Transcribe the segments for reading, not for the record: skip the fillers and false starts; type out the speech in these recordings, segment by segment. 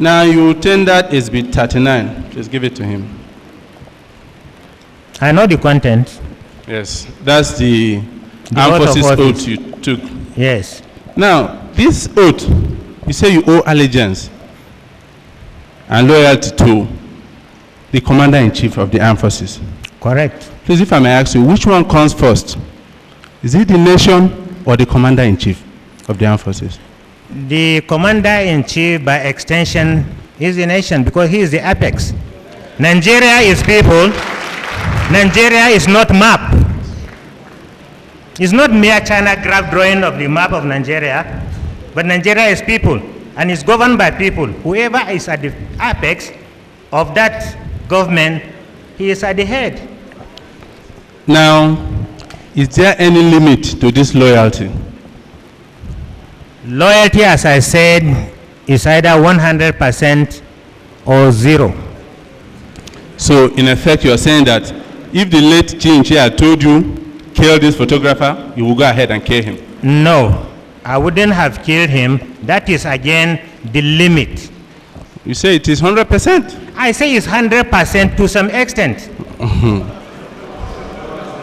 Now you tendered Exhibit 39. Just give it to him. I know the content. Yes, that's the armed forces oath you took. Yes. Now, this oath, you say you owe allegiance and loyalty to the Commander-in-Chief of the Armed Forces. Correct. Please, if I may ask you, which one comes first? Is it the nation or the Commander-in-Chief of the Armed Forces? The Commander-in-Chief, by extension, is the nation because he is the apex. Nigeria is people. Nigeria is not map. It's not mere China graph drawing of the map of Nigeria, but Nigeria is people, and it's governed by people. Whoever is at the apex of that government, he is at the head. Now, is there any limit to this loyalty? Loyalty, as I said, is either 100% or 0. So, in effect, you are saying that if the late Chinchi had told you, kill this photographer, you will go ahead and kill him? No, I wouldn't have killed him. That is, again, the limit. You say it is 100%? I say it's 100% to some extent.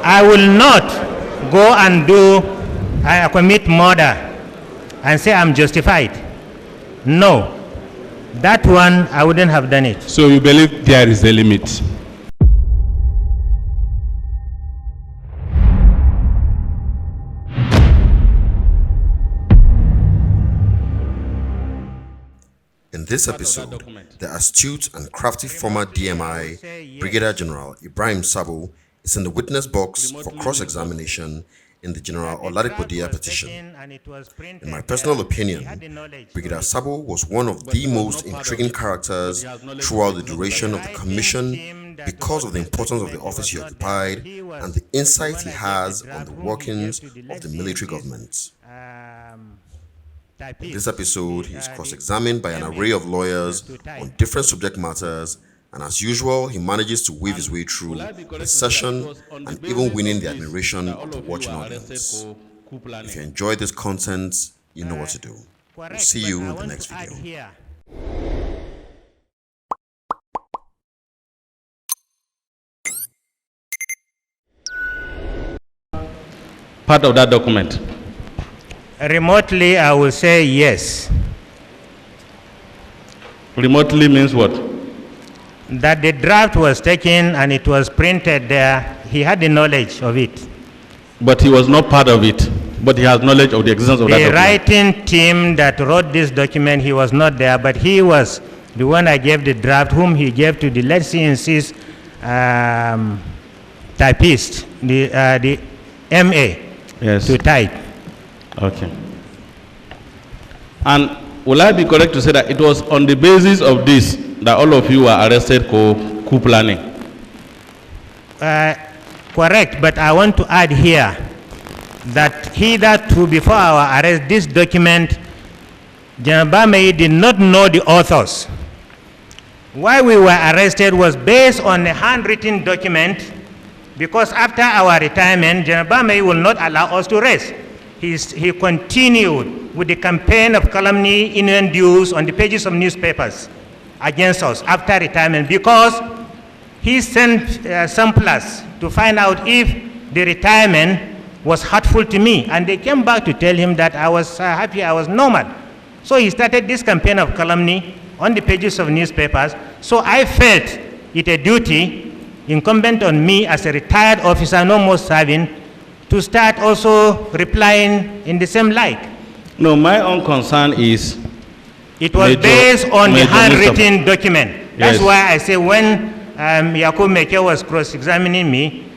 I will not go and commit murder and say I'm justified. No, that one, I wouldn't have done it. So you believe there is a limit? In this episode, the astute and crafty former DMI, Brigadier General Ibrahim Sabo, is in the witness box for cross-examination in the General Oladipodia petition. In my personal opinion, Brigadier Sabo was one of the most intriguing characters throughout the duration of the commission because of the importance of the office he occupied and the insight he has on the workings of the military government. In this episode, he is cross-examined by an array of lawyers on different subject matters, and as usual, he manages to weave his way through the session and even winning the admiration of the watching audience. If you enjoy this content, you know what to do. We'll see you in the next video. Part of that document? Remotely, I will say yes. Remotely means what? That the draft was taken and it was printed there. He had the knowledge of it. But he was not part of it. But he has knowledge of the existence of that document. The writing team that wrote this document, he was not there, but he was the one I gave the draft, whom he gave to the lead CNC's typist, the MA, to type. Okay. And will I be correct to say that it was on the basis of this that all of you were arrested for coup planning? Correct, but I want to add here that hitherto before our arrest, this document, General Bamei did not know the authors. Why we were arrested was based on a handwritten document, because after our retirement, General Bamei will not allow us to rest. He continued with the campaign of calumny, innuendos on the pages of newspapers against us after retirement, because he sent samplers to find out if the retirement was hurtful to me, and they came back to tell him that I was happy, I was normal. So he started this campaign of calumny on the pages of newspapers. So I felt it a duty incumbent on me as a retired officer, no more serving, to start also replying in the same light. No, my own concern is it was based on the handwritten document. That's why I say when Yakub Meke was cross-examining me,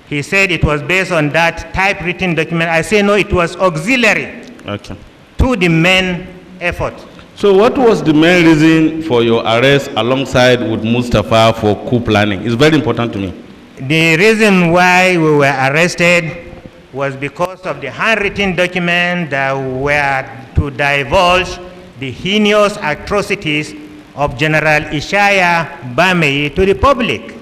he said it was based on that typewritten document. I say no, it was auxiliary to the main effort. So what was the main reason for your arrest alongside with Mustafa for coup planning? It's very important to me. The reason why we were arrested was because of the handwritten document that were to divulge the heinous atrocities of General Ishaya Bamei to the public,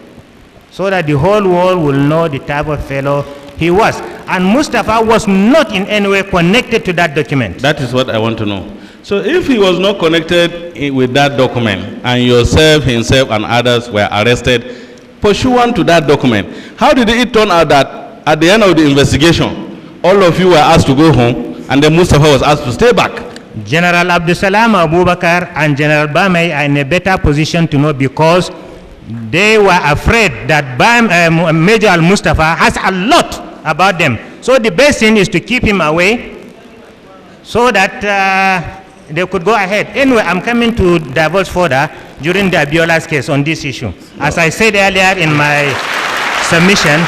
so that the whole world will know the type of fellow he was. And Mustafa was not in any way connected to that document. That is what I want to know. So if he was not connected with that document, and yourself, himself, and others were arrested pursuant to that document, how did it turn out that at the end of the investigation, all of you were asked to go home, and then Mustafa was asked to stay back? General Abdusalam Abubakar and General Bamei are in a better position to know, because they were afraid that Major Al-Mustafa has a lot about them. So the best thing is to keep him away so that they could go ahead. Anyway, I'm coming to divulge further during the Abiola's case on this issue. As I said earlier in my submission,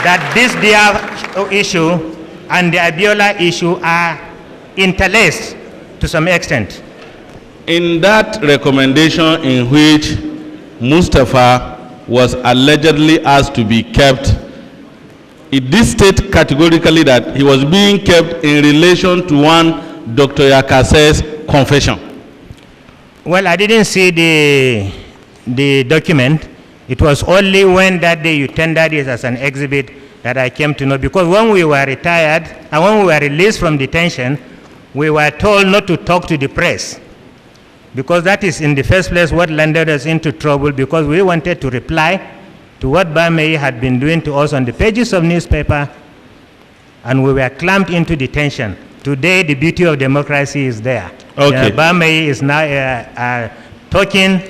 that this DIA issue and the Abiola issue are interlaced to some extent. In that recommendation in which Mustafa was allegedly asked to be kept, it did state categorically that he was being kept in relation to one Dr. Yakase's confession. Well, I didn't see the document. It was only when that day you tendered it as an exhibit that I came to know, because when we were retired and when we were released from detention, we were told not to talk to the press, because that is in the first place what landed us into trouble, because we wanted to reply to what Bamei had been doing to us on the pages of newspaper, and we were clamped into detention. Today, the beauty of democracy is there. Okay. Bamei is now talking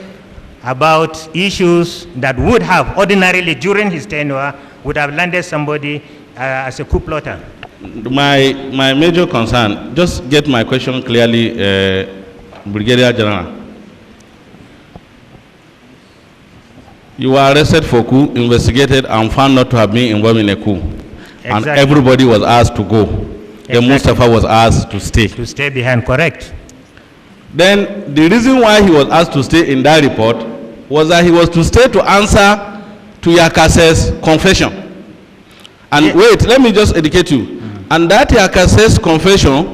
about issues that would have ordinarily during his tenure would have landed somebody as a coup plotter. My major concern, just get my question clearly, Brigadier General. You were arrested for coup, investigated, and found not to have been involved in a coup. Exactly. And everybody was asked to go. Exactly. Then Mustafa was asked to stay. To stay behind, correct. Then the reason why he was asked to stay in that report was that he was to stay to answer to Yakase's confession. And yeah. Wait, let me just educate you. And that Yakase's confession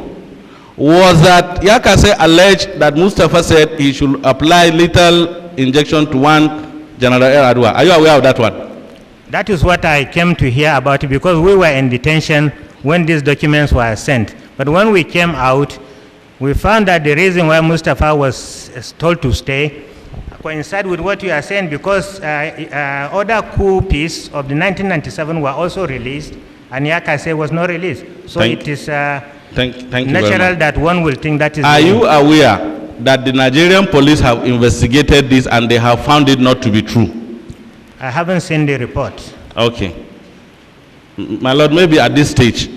was that Yakase alleged that Mustafa said he should apply lethal injection to one General Adwa. Are you aware of that one? That is what I came to hear about it, because we were in detention when these documents were sent. But when we came out, we found that the reason why Mustafa was told to stay coincide with what you are saying, because other coup pieces of the 1997 were also released, and Yakase was not released. So it is natural that one will think that is... Are you aware that the Nigerian police have investigated this and they have found it not to be true? I haven't seen the report. Okay. My Lord, maybe at this stage,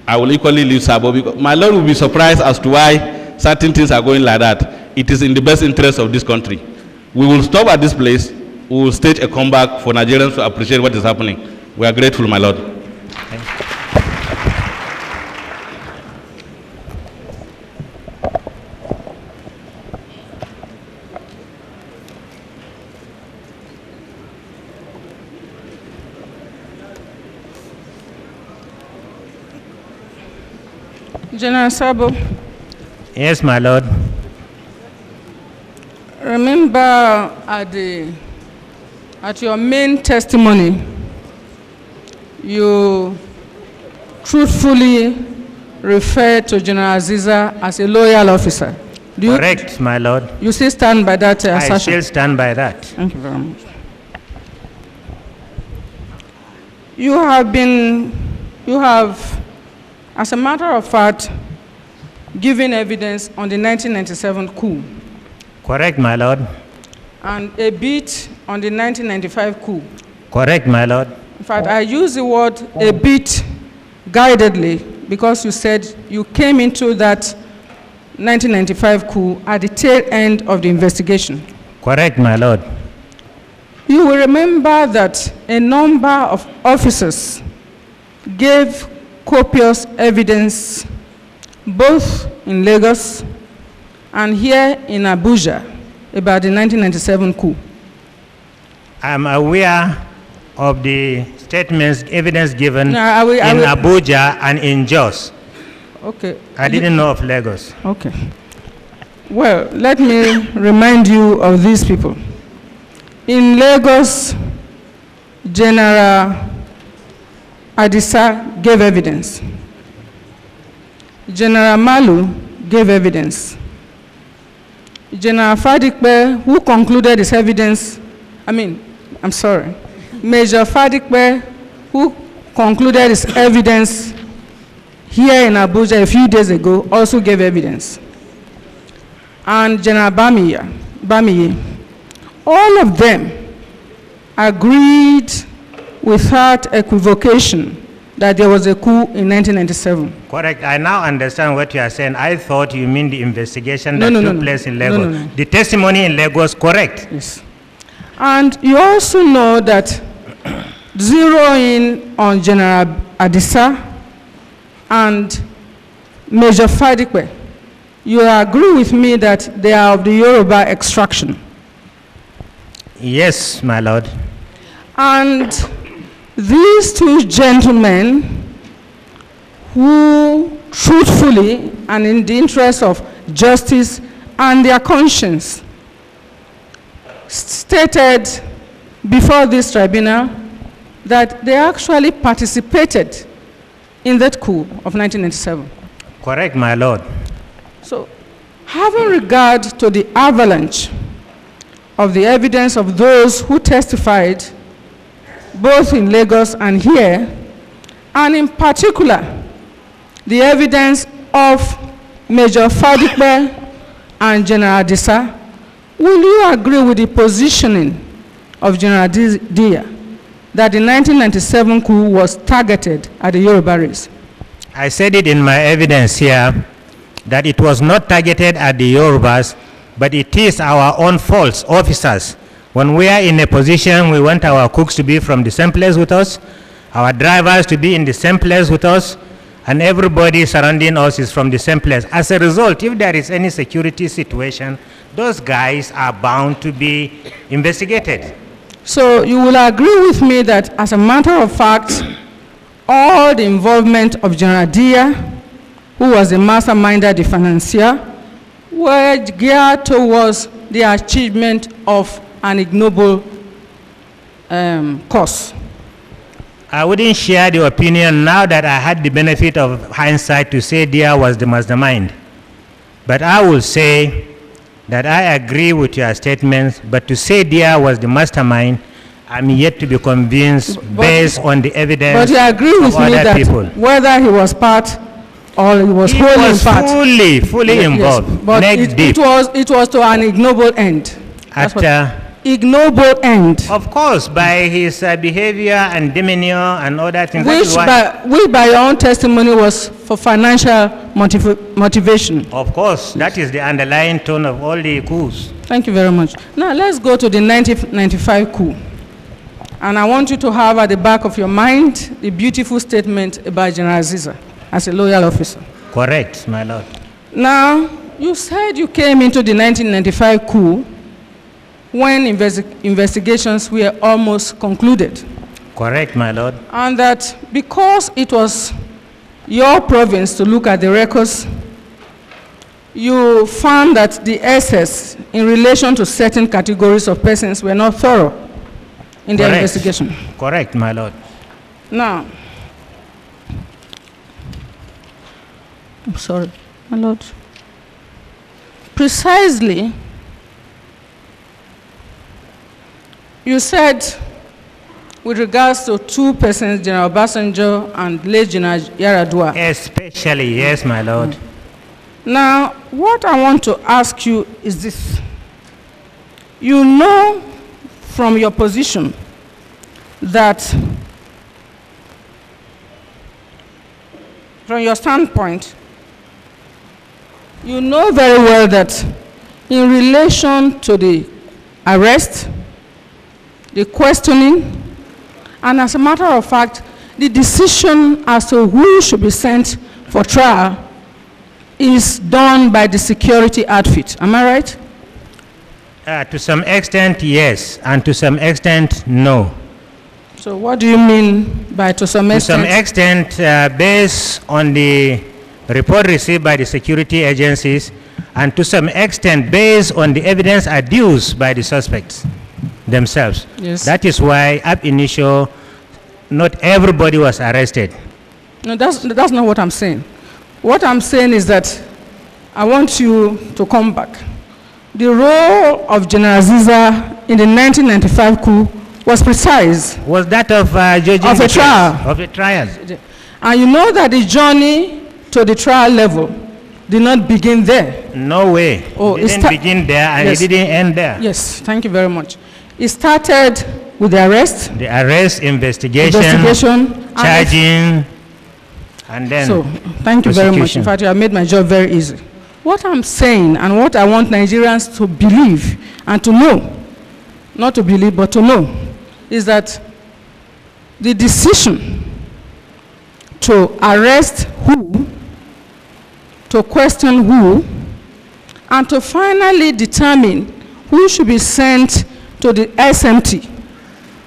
I will equally leave Sabo, because my Lord will be surprised as to why certain things are going like that. It is in the best interest of this country. We will stop at this place. We will stage a comeback for Nigerians to appreciate what is happening. We are grateful, my Lord. Thank you. General Sabo. Yes, my Lord. Remember at your main testimony, you truthfully referred to General Aziza as a loyal officer. Correct, my Lord. You still stand by that assertion? I still stand by that. Thank you very much. You have, as a matter of fact, given evidence on the 1997 coup. Correct, my Lord. And a bit on the 1995 coup. Correct, my Lord. In fact, I use the word a bit guidedly, because you said you came into that 1995 coup at the tail end of the investigation. Correct, my Lord. You will remember that a number of officers gave copious evidence both in Lagos and here in Abuja about the 1997 coup. I'm aware of the statements, evidence given in Abuja and in Jos. Okay. I didn't know of Lagos. Okay. Well, let me remind you of these people. In Lagos, General Adisa gave evidence. General Malu gave evidence. General Fadikbe, who concluded his evidence, Major Fadikbe, who concluded his evidence here in Abuja a few days ago, also gave evidence. And General Bamiye, all of them agreed without equivocation that there was a coup in 1997. Correct. I now understand what you are saying. I thought you mean the investigation that took place in Lagos. No. The testimony in Lagos, correct? Yes. And you also know that zeroing on General Adisa and Major Fadikwe, you agree with me that they are of the Yoruba extraction? Yes, my lord. And these two gentlemen who truthfully and in the interest of justice and their conscience stated before this tribunal that they actually participated in that coup of 1997. Correct, my lord. So, having regard to the avalanche of the evidence of those who testified both in Lagos and here, and in particular, the evidence of Major Fadikbe and General Adisa, will you agree with the positioning of General Dia that the 1997 coup was targeted at the Yoruba race? I said it in my evidence here that it was not targeted at the Yorubas, but it is our own faults, officers. When we are in a position, we want our cooks to be from the same place with us, our drivers to be in the same place with us, and everybody surrounding us is from the same place. As a result, if there is any security situation, those guys are bound to be investigated. So you will agree with me that, as a matter of fact, all the involvement of General Dia, who was the masterminder, the financier, were geared towards the achievement of an ignoble cause? I wouldn't share the opinion now that I had the benefit of hindsight to say Dia was the mastermind. But I will say that I agree with your statements, but to say Dia was the mastermind, I'm yet to be convinced based on the evidence. But you agree with me that people. Whether he was part or he was wholly in part? Fully involved. Yes, but it was to an ignoble end. Ignoble end. Of course, by his behavior and demeanor and all that things. Which by your own testimony was for financial motivation. Of course, that is the underlying tone of all the coups. Thank you very much. Now let's go to the 1995 coup. And I want you to have at the back of your mind the beautiful statement about General Aziza as a loyal officer. Correct, my lord. Now, you said you came into the 1995 coup when investigations were almost concluded. Correct, my lord. And that because it was your province to look at the records, you found that the SS in relation to certain categories of persons were not thorough in their investigation. Correct, my lord. Now, I'm sorry, my lord. Precisely, you said, with regards to two persons, General Basanjo and late General Yaradua. Especially, yes, my lord. Now, what I want to ask you is this. You know from your position that, from your standpoint, you know very well that in relation to the arrest, the questioning, and as a matter of fact, the decision as to who should be sent for trial is done by the security outfit. Am I right? To some extent, yes, and to some extent, no. So what do you mean by to some extent? To some extent, based on the report received by the security agencies, and to some extent, based on the evidence adduced by the suspects themselves. Yes. That is why, ab initio, not everybody was arrested. No, that's not what I'm saying. What I'm saying is that I want you to come back. The role of General Aziza in the 1995 coup was precise. Was that of judging Of a the trial. case, of a trial. And you know that the journey to the trial level did not begin there. No way. Oh, It didn't begin there and Yes. it didn't end there. Yes, thank you very much. It started with the arrest, The arrest, investigation, investigation, charging, and then so thank you very much. prosecution. In fact, you have made my job very easy. What I'm saying and what I want Nigerians to believe and to know, not to believe but to know, is that the decision to arrest who, to question who, and to finally determine who should be sent to the SMT,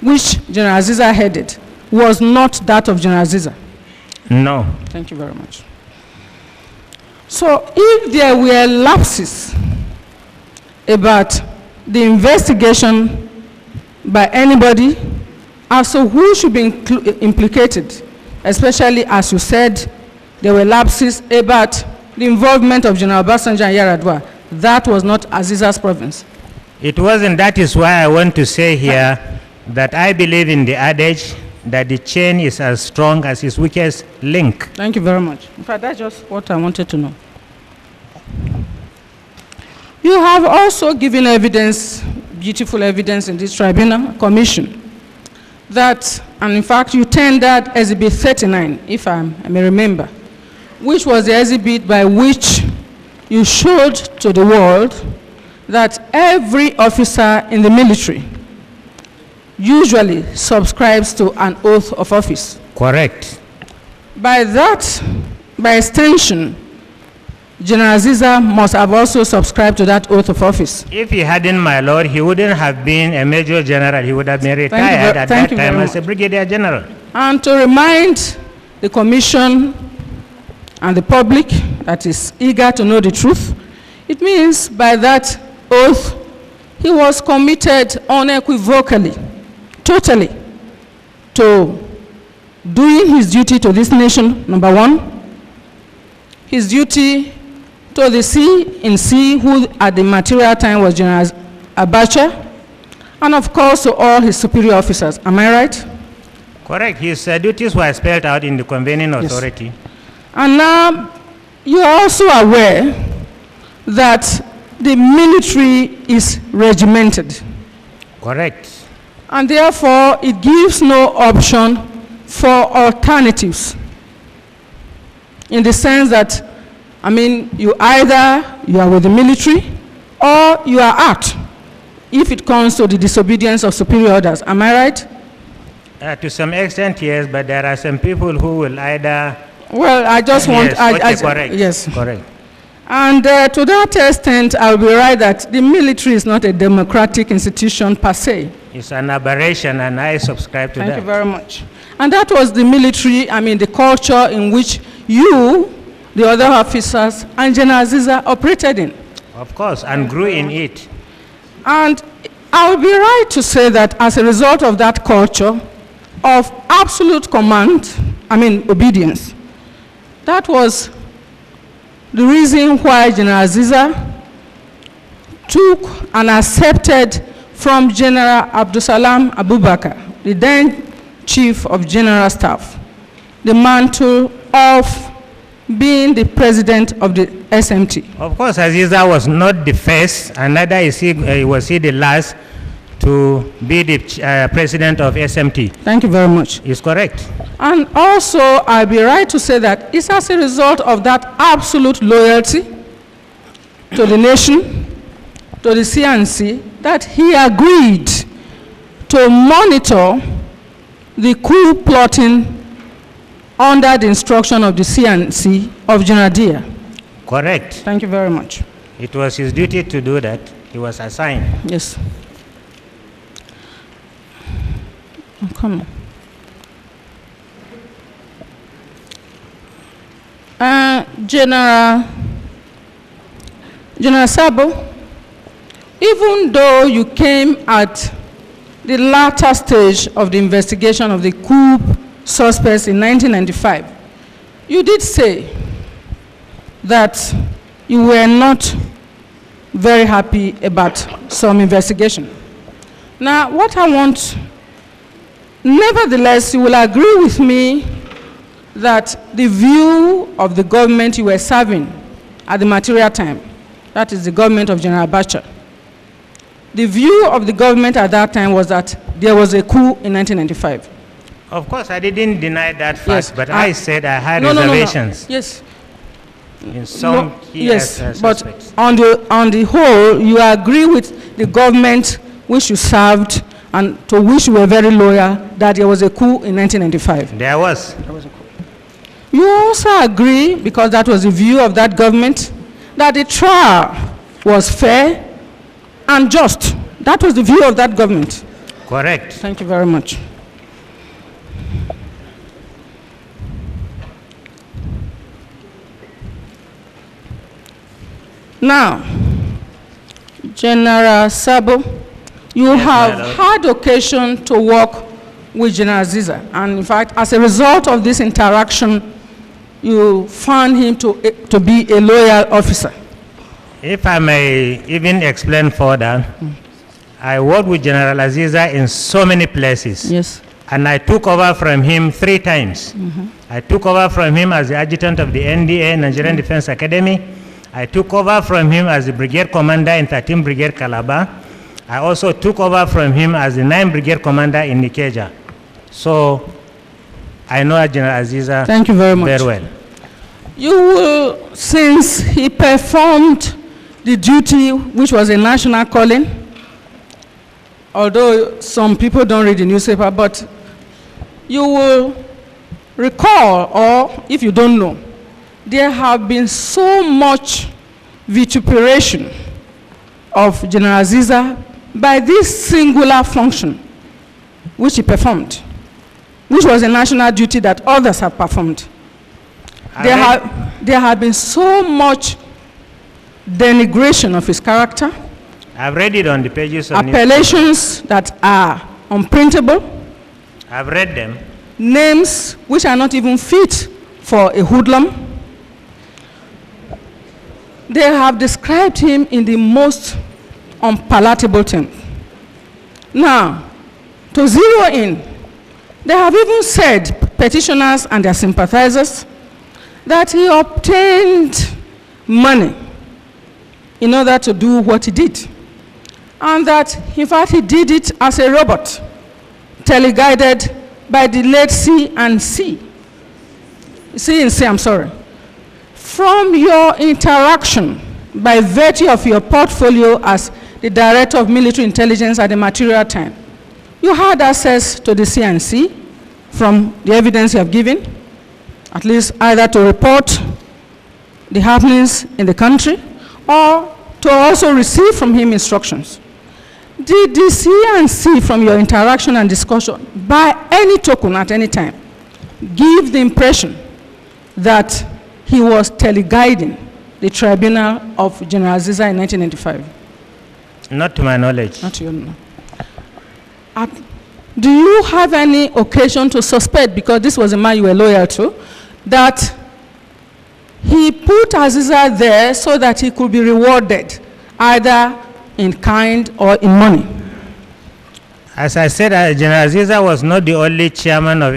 which General Aziza headed, was not that of General Aziza. No. Thank you very much. So if there were lapses about the investigation by anybody as to who should be implicated, especially as you said, there were lapses about the involvement of General Obasanjo and Yar'Adua, that was not Aziza's province. It wasn't. That is why I want to say here that I believe in the adage that the chain is as strong as its weakest link. Thank you very much. In fact, that's just what I wanted to know. You have also given evidence, beautiful evidence in this tribunal commission, that, and in fact, you tendered Exhibit 39, if I may remember, which was the exhibit by which you showed to the world that every officer in the military usually subscribes to an oath of office. Correct. By that, by extension, General Aziza must have also subscribed to that oath of office. If he hadn't, my lord, he wouldn't have been a major general. He would have been retired at that time as a brigadier general. And to remind the commission and the public that is eager to know the truth, it means by that oath, he was committed unequivocally, totally, to doing his duty to this nation, number one, his duty to the C, who at the material time was General Abacha, and of course to all his superior officers. Am I right? Correct. His duties were spelled out in the convening authority. Yes. And now you are also aware that the military is regimented. Correct. And therefore, it gives no option for alternatives. In the sense that, I mean, you are with the military or you are out if it comes to the disobedience of superior orders. Am I right? To some extent, yes, but there are some people who will either... Well, I just want... Yes, correct. Yes. Correct. And to that extent, I will be right that the military is not a democratic institution per se. It's an aberration, and I subscribe to that. Thank you very much. And that was the military, I mean, the culture in which you, the other officers, and General Aziza operated in. Of course, and grew in it. And I will be right to say that as a result of that culture of absolute command, I mean, obedience, that was the reason why General Aziza took and accepted from General Abdusalam Abubakar, the then Chief of General Staff, the mantle of being the president of the SMT. Of course, Aziza was not the first, and neither was he the last to be the president of SMT. Thank you very much. Is correct. And also, I'll be right to say that it's as a result of that absolute loyalty to the nation, to the CNC, that he agreed to monitor the coup plotting under the instruction of the CNC of General Dia. Correct. Thank you very much. It was his duty to do that. He was assigned. Yes. Oh, come on. General Sabo, even though you came at the latter stage of the investigation of the coup suspects in 1995, you did say that you were not very happy about some investigation. Now, what I want, nevertheless, you will agree with me that the view of the government you were serving at the material time, that is the government of General Abacha, the view of the government at that time was that there was a coup in 1995. Of course, I didn't deny that fact, Yes, but I said I had reservations. No. Yes. In some key yes, but aspects. on the whole, you agree with the government which you served and to which you were very loyal that there was a coup in 1995. There was. You also agree, because that was the view of that government, that the trial was fair and just. That was the view of that government. Correct. Thank you very much. Now, General Sabo, you have had occasion to work with General Ziza, and in fact, as a result of this interaction, you found him to be a loyal officer. If I may even explain further, I worked with General Aziza in so many places. Yes. And I took over from him 3 times. I took over from him as the adjutant of the NDA, Nigerian Defense Academy. I took over from him as the brigade commander in 13th Brigade Calabar. I also took over from him as the 9th Brigade commander in Nikeja. So I know General Aziza Thank you very much. very well. You will, since he performed the duty which was a national calling, although some people don't read the newspaper, but you will recall, or if you don't know, there have been so much vituperation of General Aziza by this singular function which he performed, which was a national duty that others have performed. There have been so much denigration of his character. I've read it on the pages of appellations that are unprintable. I've read them. Names which are not even fit for a hoodlum. They have described him in the most unpalatable terms. Now, to zero in, they have even said, petitioners and their sympathizers, that he obtained money in order to do what he did. And that, in fact, he did it as a robot, teleguided by the late C&C. C&C, I'm sorry. From your interaction, by virtue of your portfolio as the Director of Military Intelligence at the material time, you had access to the C&C from the evidence you have given, at least either to report the happenings in the country or to also receive from him instructions. Did the C&C, from your interaction and discussion, by any token at any time, give the impression that he was teleguiding the tribunal of General Aziza in 1995? Not to my knowledge. Not to your knowledge. Do you have any occasion to suspect, because this was a man you were loyal to, that he put Aziza there so that he could be rewarded, either in kind or in money? As I said, General Aziza was not the only chairman of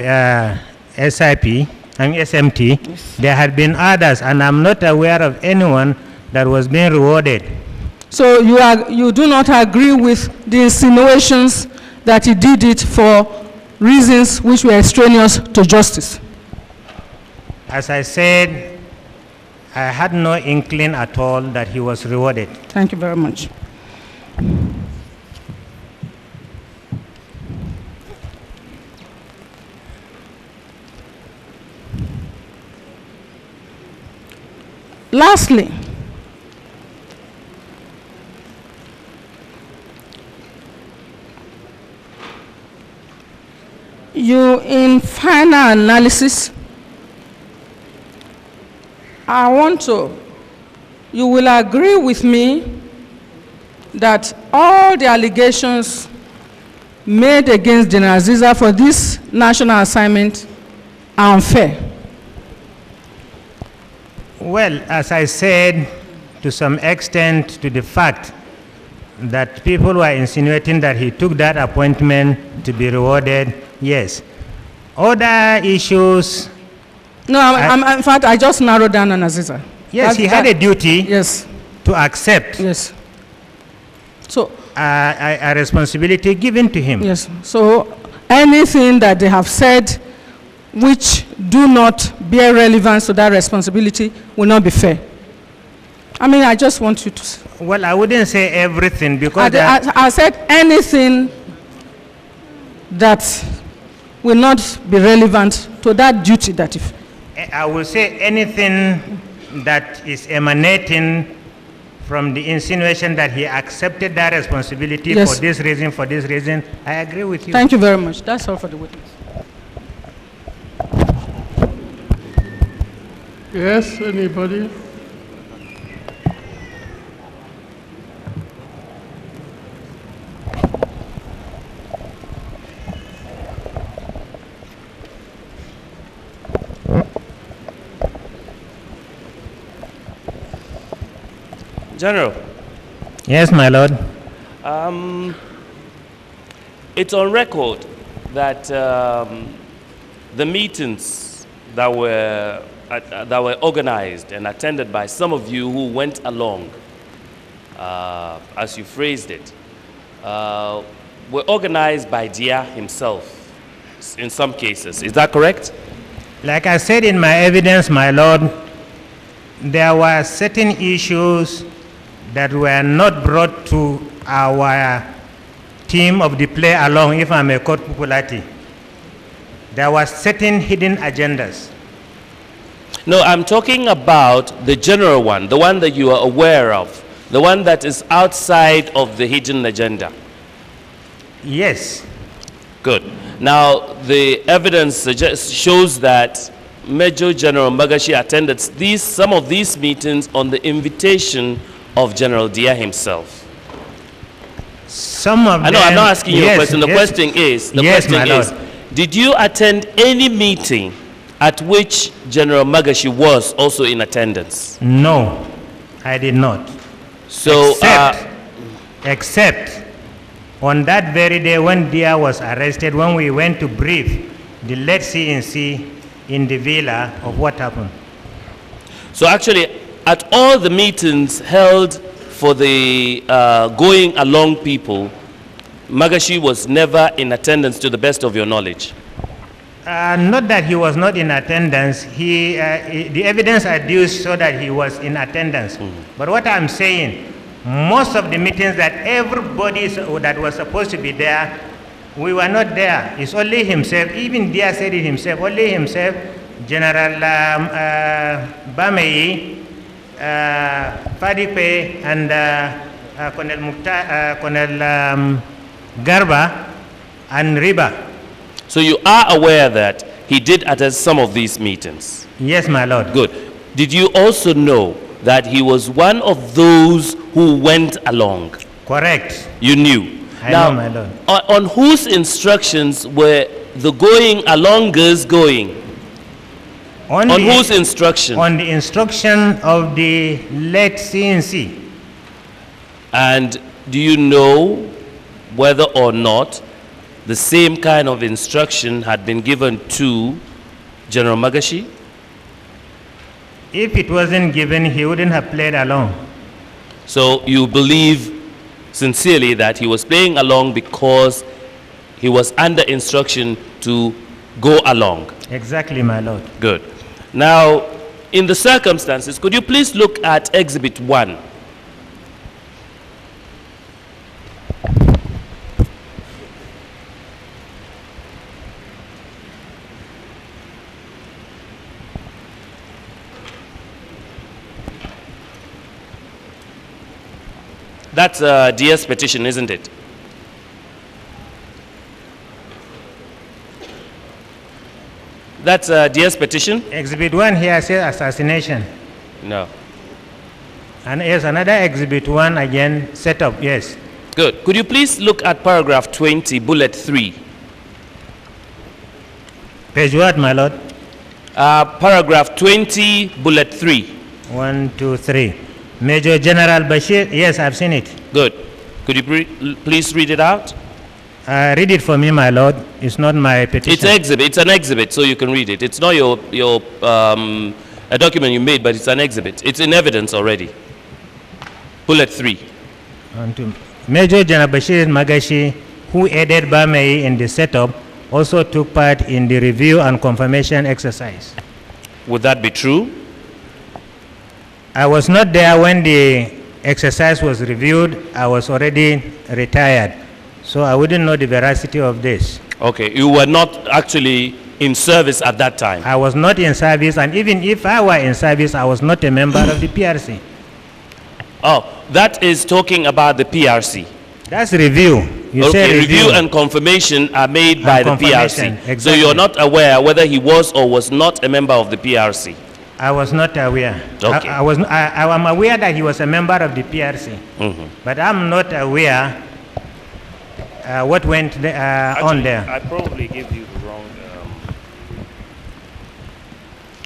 SMT. Yes. There had been others, and I'm not aware of anyone that was being rewarded. So you do not agree with the insinuations that he did it for reasons which were extraneous to justice? As I said, I had no inkling at all that he was rewarded. Thank you very much. Lastly, you, in final analysis, you will agree with me that all the allegations made against General Aziza for this national assignment are unfair. Well, as I said, to some extent to the fact that people were insinuating that he took that appointment to be rewarded, yes. Other issues... No, in fact, I just narrowed down on Aziza. Yes, he had a duty yes. to accept yes. So, a responsibility given to him. Yes. So anything that they have said which do not bear relevance to that responsibility will not be fair. I mean, I just want you to... Well, I wouldn't say everything because... I said anything that will not be relevant to that duty that if... I will say anything that is emanating from the insinuation that he accepted that responsibility yes. for this reason, I agree with you. Thank you very much. That's all for the witness. Yes, anybody? General. Yes, my lord. It's on record that the meetings that were organized and attended by some of you who went along, as you phrased it, were organized by Dia himself in some cases. Is that correct? Like I said in my evidence, my lord, there were certain issues that were not brought to our team of the play along, if I may quote popularity. There were certain hidden agendas. No, I'm talking about the general one, the one that you are aware of, the one that is outside of the hidden agenda. Yes. Good. Now, the evidence shows that Major General Magashi attended some of these meetings on the invitation of General Dia himself. Some of them. I know, I'm not asking you a question. The yes. question is, did you attend any meeting at which General Magashi was also in attendance? No, I did not. So, except on that very day when Dia was arrested, when we went to brief the late CNC in the villa of what happened. So actually, at all the meetings held for the going along people, Magashi was never in attendance to the best of your knowledge. Not that he was not in attendance. The evidence adduced so that he was in attendance. But what I'm saying, most of the meetings that everybody that was supposed to be there, we were not there. It's only himself. Even Dia said it himself. Only himself, General Bamei, Fadipe, and Colonel Garba and Riba. So you are aware that he did attend some of these meetings? Yes, my lord. Good. Did you also know that he was one of those who went along? Correct. You knew? I know, my lord. On whose instructions were the going alongers going? On whose instruction? On the instruction of the late CNC. And do you know whether or not the same kind of instruction had been given to General Magashi? If it wasn't given, he wouldn't have played along. So you believe sincerely that he was playing along because he was under instruction to go along? Exactly, my lord. Good. Now, in the circumstances, could you please look at Exhibit 1? That's a DS petition, isn't it? That's a DS petition? Exhibit 1 here says assassination. No. And here's another Exhibit 1 again, set up, yes. Good. Could you please look at paragraph 20, bullet 3? Page what, my lord? Paragraph 20, bullet 3. 1, 2, 3. Major General Bashir, yes, I've seen it. Good. Could you please read it out? Read it for me, my lord. It's not my petition. It's an exhibit. It's an exhibit, so you can read it. It's not a document you made, but it's an exhibit. It's in evidence already. Bullet 3. Major General Bashir Magashi, who aided Bamei in the setup, also took part in the review and confirmation exercise. Would that be true? I was not there when the exercise was reviewed. I was already retired, so I wouldn't know the veracity of this. Okay, you were not actually in service at that time. I was not in service, and even if I were in service, I was not a member of the PRC. Oh, that is talking about the PRC. That's review. You say review and confirmation are made by the PRC. Exactly. So you're not aware whether he was or was not a member of the PRC. I was not aware. Okay. I am aware that he was a member of the PRC, but I'm not aware what went on there. I probably gave you the wrong.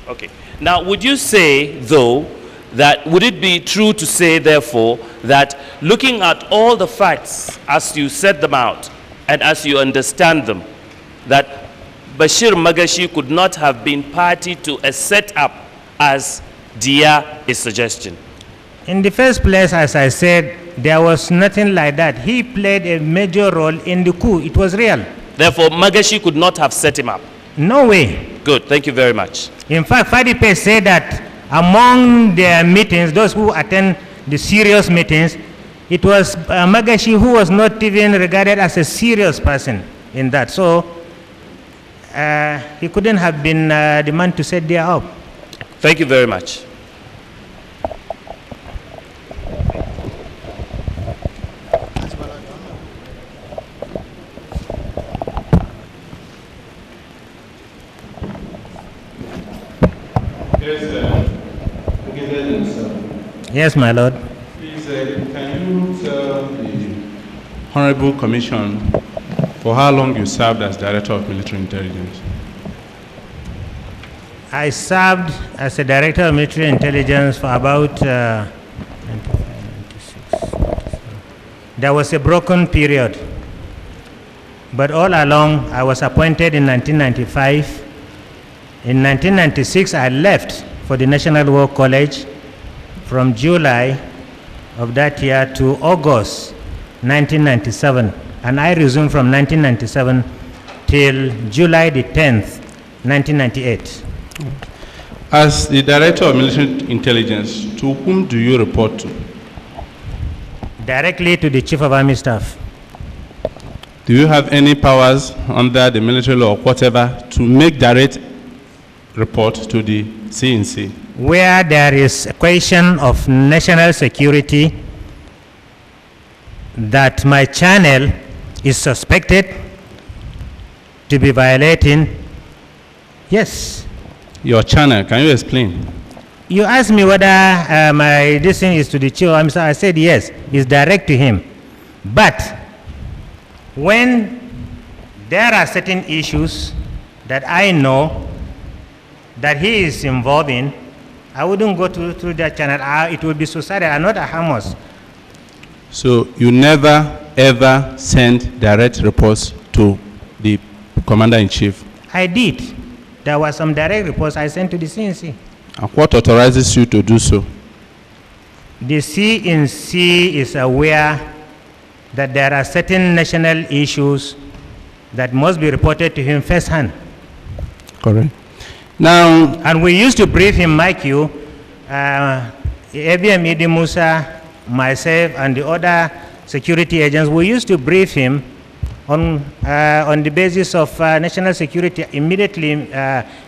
Okay. Now, would you say, though, that would it be true to say, therefore, that looking at all the facts as you set them out and as you understand them, that Bashir Magashi could not have been party to a setup as Dia is suggesting? In the first place, as I said, there was nothing like that. He played a major role in the coup. It was real. Therefore, Magashi could not have set him up? No way. Good. Thank you very much. In fact, Fadipe said that among their meetings, those who attend the serious meetings, it was Magashi who was not even regarded as a serious person in that. So he couldn't have been the man to set Dia up. Thank you very much. Yes, my lord. Please, can you tell the Honorable Commission for how long you served as Director of Military Intelligence? I served as a Director of Military Intelligence for about 96. There was a broken period, but all along I was appointed in 1995. In 1996, I left for the National War College from July of that year to August 1997, and I resumed from 1997 till July the 10th, 1998. As the Director of Military Intelligence, to whom do you report to? Directly to the Chief of Army Staff. Do you have any powers under the military law or whatever to make direct report to the CNC? Where there is a question of national security that my channel is suspected to be violating, yes. Your channel, can you explain? You asked me whether my this thing is to the chief. I said yes, it's direct to him. But when there are certain issues that I know that he is involved in, I wouldn't go through that channel. It would be suicidal. I'm not a Hamas. So you never ever send direct reports to the Commander-in-Chief? I did. There were some direct reports I sent to the CNC. And what authorizes you to do so? The CNC is aware that there are certain national issues that must be reported to him firsthand. Correct. Now, and we used to brief him, Mike, ABM Idi Musa, myself, and the other security agents, we used to brief him on the basis of national security immediately,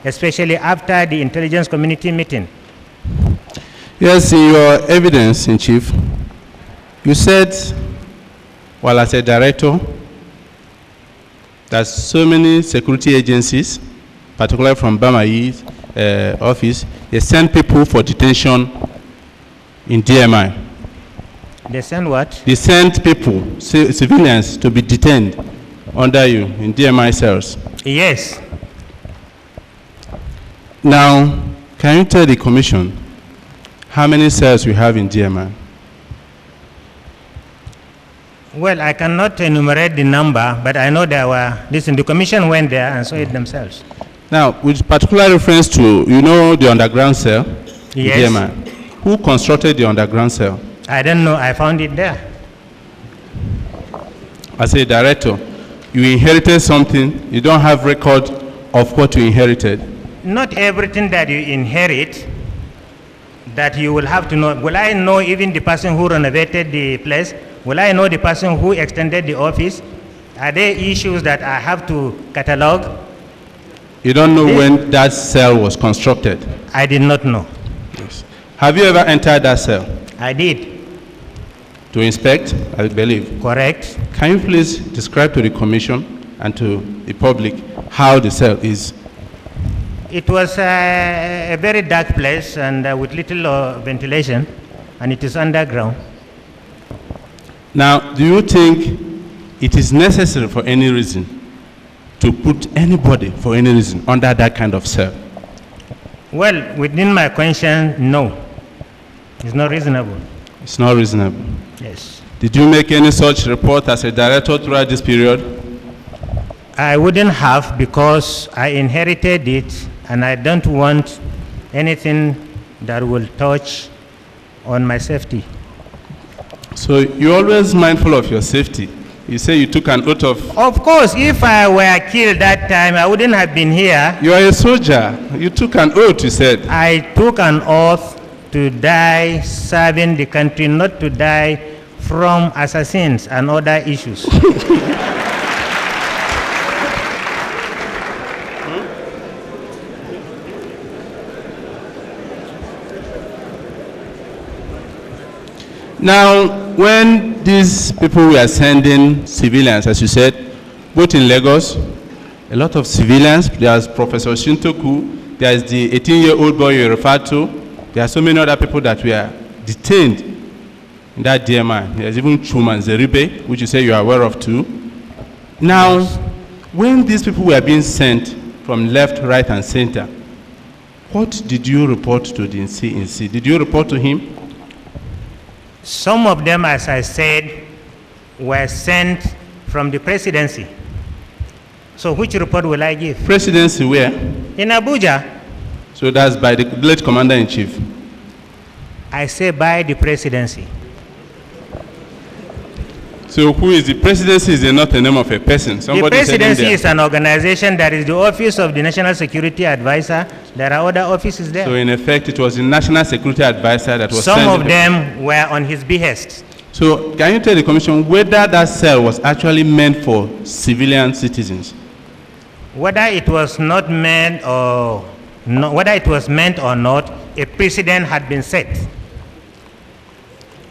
especially after the intelligence community meeting. Yes, in your evidence, in chief, you said, while as a director, that so many security agencies, particularly from Bamai's office, they send people for detention in DMI. They send what? They send people, civilians, to be detained under you in DMI cells. Yes. Now, can you tell the commission How many cells you have in DMI? Well, I cannot enumerate the number, but I know there were, the commission went there and saw it themselves. Now, with particular reference to, the underground cell in Yes. DMI, who constructed the underground cell? I don't know, I found it there. As a director, you inherited something, you don't have record of what you inherited. Not everything that you inherit that you will have to know. Will I know even the person who renovated the place? Will I know the person who extended the office? Are there issues that I have to catalog? You don't know when that cell was constructed? I did not know. Yes. Have you ever entered that cell? I did. To inspect, I believe. Correct. Can you please describe to the commission and to the public how the cell is? It was a very dark place and with little ventilation, and it is underground. Now, do you think it is necessary for any reason to put anybody for any reason under that kind of cell? Well, within my conscience, no. It's not reasonable. It's not reasonable. Yes. Did you make any such report as a director throughout this period? I wouldn't have, because I inherited it and I don't want anything that will touch on my safety. So you're always mindful of your safety. You say you took an oath of... Of course, if I were killed that time, I wouldn't have been here. You are a soldier. You took an oath, you said. I took an oath to die serving the country, not to die from assassins and other issues. Now, when these people were sending civilians, as you said, both in Lagos, a lot of civilians, there's Professor Shintoku, there's the 18-year-old boy you referred to, there are so many other people that were detained in that DMI. There's even Chuman Zeribe, which you say you are aware of too. Now, yes. When these people were being sent from left, right, and center, what did you report to the CNC? Did you report to him? Some of them, as I said, were sent from the presidency. So which report will I give? Presidency where? In Abuja. So that's by the late commander-in-chief? I say by the presidency. So who is the presidency? Is not the name of a person? Somebody the presidency is an organization that is the office of the National Security Advisor. There are other offices there. So in effect, it was the National Security Advisor that was Some of them were on his behest. So can you tell the commission whether that cell was actually meant for civilian citizens? Whether it was not meant or no, whether it was meant or not, a precedent had been set.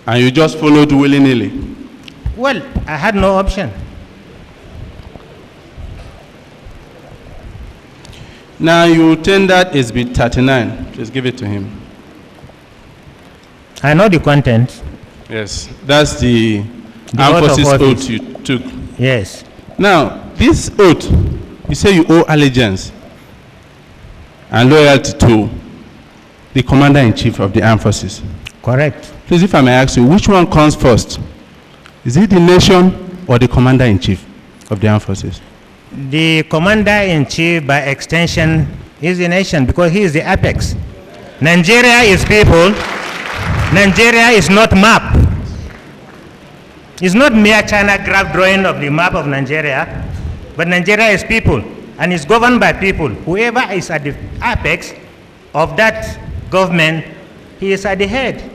And you just followed willy-nilly? Well, I had no option. Now you tendered SB 39. Please give it to him. I know the content. Yes, that's the armed forces oath you took. Yes. Now, this oath, you say you owe allegiance and loyalty to the commander-in-chief of the armed forces. Correct. Please, if I may ask you, which one comes first? Is it the nation or the commander-in-chief of the armed forces? The commander-in-chief, by extension, is the nation because he is the apex. Nigeria is people. Nigeria is not map. It's not mere China graph drawing of the map of Nigeria, but Nigeria is people, and it's governed by people. Whoever is at the apex of that government, he is at the head.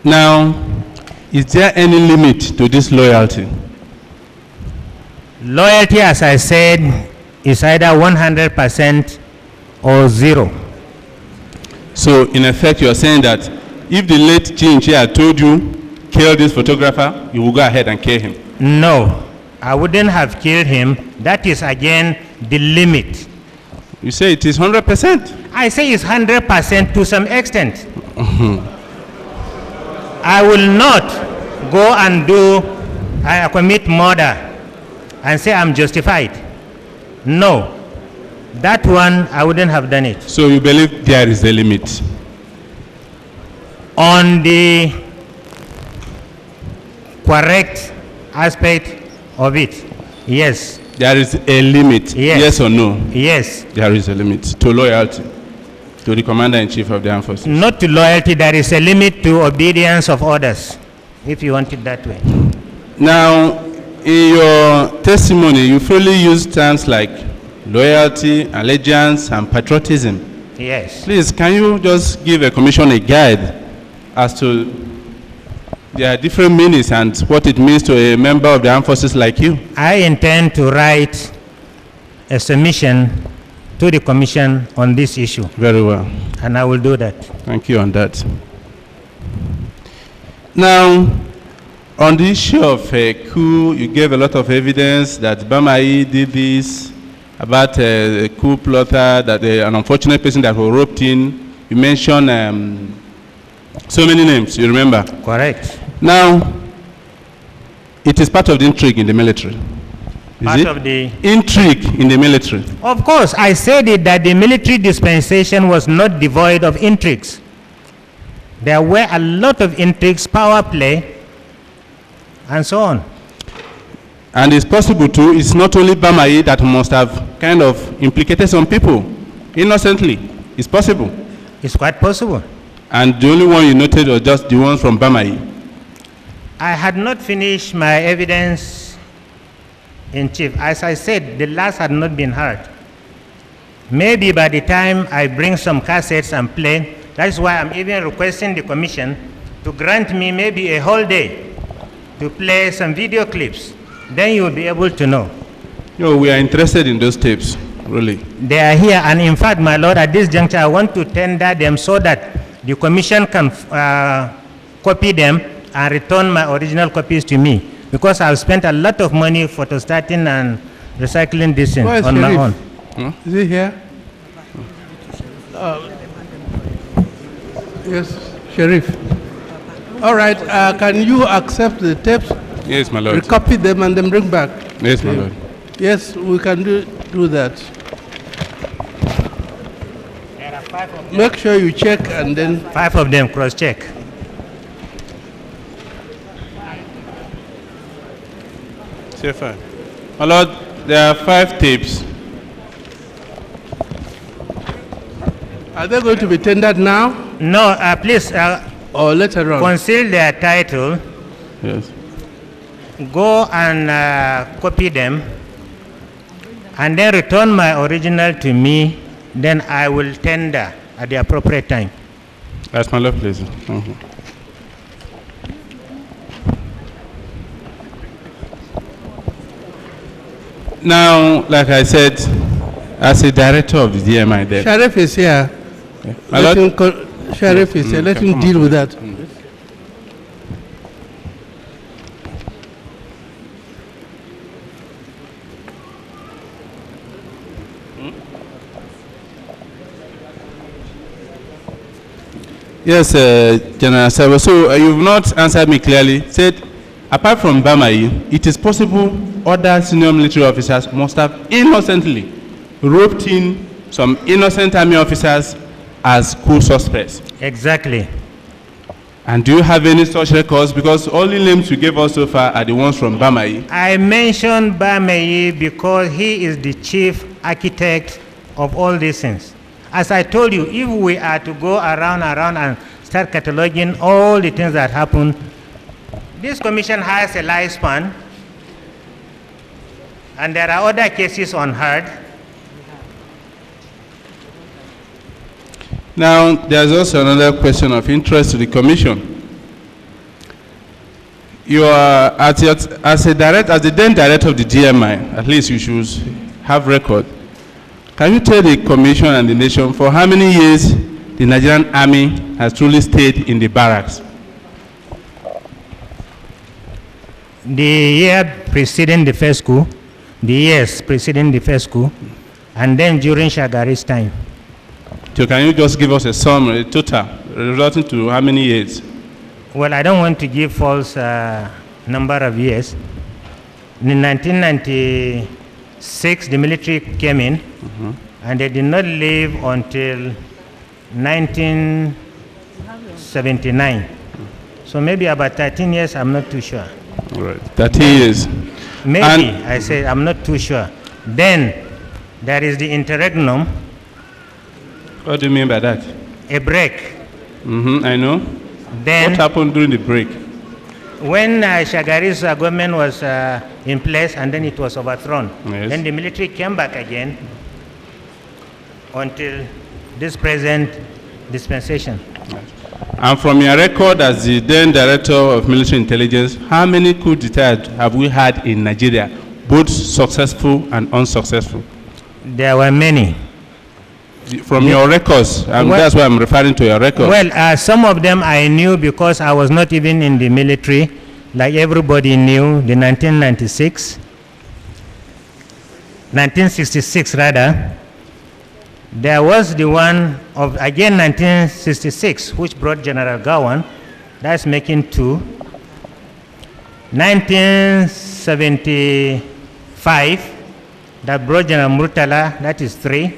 Now, is there any limit to this loyalty? Loyalty, as I said, is either 100% or 0. So, in effect, you are saying that if the late Chinchi had told you, kill this photographer, you will go ahead and kill him? No, I wouldn't have killed him. That is, again, the limit. You say it is 100%? I say it's 100% to some extent. I will not go and commit murder and say I'm justified. No, that one I wouldn't have done it. So you believe there is a limit? On the correct aspect of it, yes. There is a limit, Yes. yes or no? Yes. There is a limit to loyalty to the Commander-in-Chief of the Armed Forces. Not to loyalty, there is a limit to obedience of orders, if you want it that way. Now, in your testimony, you freely use terms like loyalty, allegiance, and patriotism. Yes. Please, can you just give a commission a guide as to their different meanings and what it means to a member of the armed forces like you? I intend to write a submission to the commission on this issue, Very well. and I will do that. Thank you on that. Now, on the issue of a coup, you gave a lot of evidence that Bamai did this, about a coup plotter, that an unfortunate person that was roped in. You mentioned so many names, you remember? Correct. Now, it is part of the intrigue in the military. Is Part it? of the... Intrigue in the military. Of course, I said it that the military dispensation was not devoid of intrigues. There were a lot of intrigues, power play, and so on. And it's possible too, it's not only Bamai that must have kind of implicated some people innocently. It's possible. It's quite possible. And the only one you noted was just the ones from Bamai. I had not finished my evidence in chief. As I said, the last had not been heard. Maybe by the time I bring some cassettes and play, that's why I'm even requesting the commission to grant me maybe a whole day to play some video clips. Then you'll be able to know. We are interested in those tapes, really. They are here, and in fact, my lord, at this juncture, I want to tender them so that the commission can copy them and return my original copies to me, because I've spent a lot of money photostating and recycling this in on my own. Is he here? Yes, Sheriff. All right, can you accept the tapes? Yes, my lord. Recopy them and then bring back. Yes, my lord. Yes, we can do that. There are 5 of them. Make sure you check and then... 5 of them, cross-check. Say 5. My lord, there are 5 tapes. Are they going to be tendered now No, please or later on? conceal their title, Yes. go and copy them, and then return my original to me. Then I will tender at the appropriate time. That's my lord, please. Thank you. Now, like I said, as a director of the DMI there. Sheriff is here. My Let lord? him Sheriff is here. Let him deal with that. Yes, General Sabo. So you've not answered me clearly. Said, apart from Bamai, it is possible other senior military officers must have innocently roped in some innocent army officers as coup suspects. Exactly. And do you have any such records? Because all the names you gave us so far are the ones from Bamai. I mentioned Bamei because he is the chief architect of all these things. As I told you, if we are to go around and start cataloging all the things that happen, this commission has a lifespan, and there are other cases unheard. Now, there's also another question of interest to the commission. You are, as the then director of the DMI, at least you should have record. Can you tell the commission and the nation for how many years the Nigerian army has truly stayed in the barracks? The year preceding the first coup, the years preceding the first coup, and then during Shagari's time. So can you just give us a sum, a total, resulting to how many years? Well, I don't want to give false number of years. In 1996, the military came in, and they did not leave until 19 79. So maybe about 13 years, I'm not too sure. All right, 13 years. Maybe, And I say I'm not too sure. Then there is the interregnum, what do you mean by that? a break. I know. Then What happened during the break? when Shagari's government was in place and then it was overthrown, Yes. then the military came back again until this present dispensation. And from your record as the then Director of Military Intelligence, how many coup d'etat have we had in Nigeria, both successful and unsuccessful? There were many. From your records, Well- that's why I'm referring to your record. Well, some of them I knew because I was not even in the military, like everybody knew, the 1966 rather. There was the one of, again, 1966, which brought General Gawan, that's making 2. 1975, that brought General Murtala, that is 3.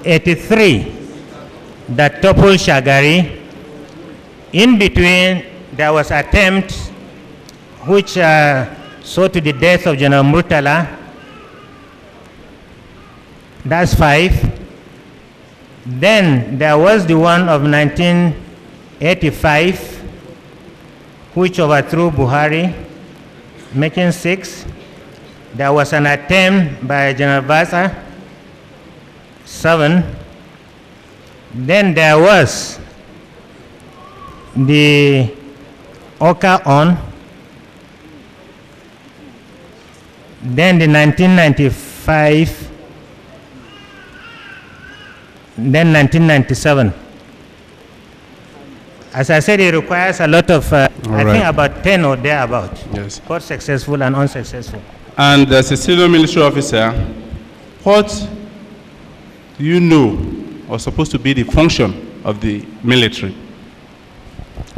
1983, that toppled Shagari. In between, there was attempt which saw to the death of General Murtala. That's 5. Then there was the one of 1985, which overthrew Buhari, making 6. There was an attempt by General Basa, 7. Then there was the Oka on, then the 1995, then 1997. As I said, it requires a lot of, I think about 10 or thereabout, Yes. both successful and unsuccessful. And as a senior military officer, what do you know was supposed to be the function of the military?